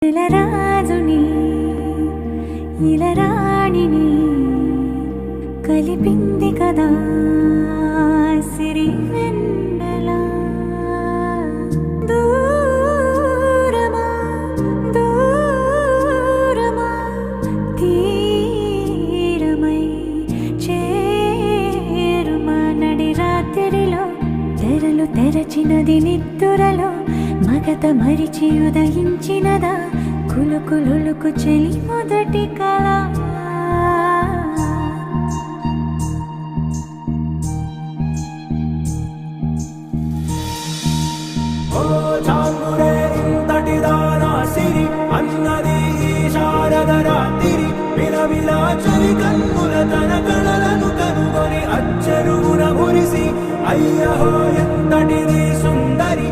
రాజుని ఇలరాణిని కలిపింది కదా సిరి వెన్నెల దూరమా దూరమా తీరమై చేరుమా నడి రాత్రిలో తెరలు తెరచినది నిద్దురలో మగత మరిచి ఉదయించినదా కులుకులుకు చెలి మొదటి కళ అన్నది శారద రాత్రి విలవిలా చలి కన్నుల తన కళలను కనుగొని అచ్చరువున మురిసి అయ్యహో ఎంతటిది సుందరి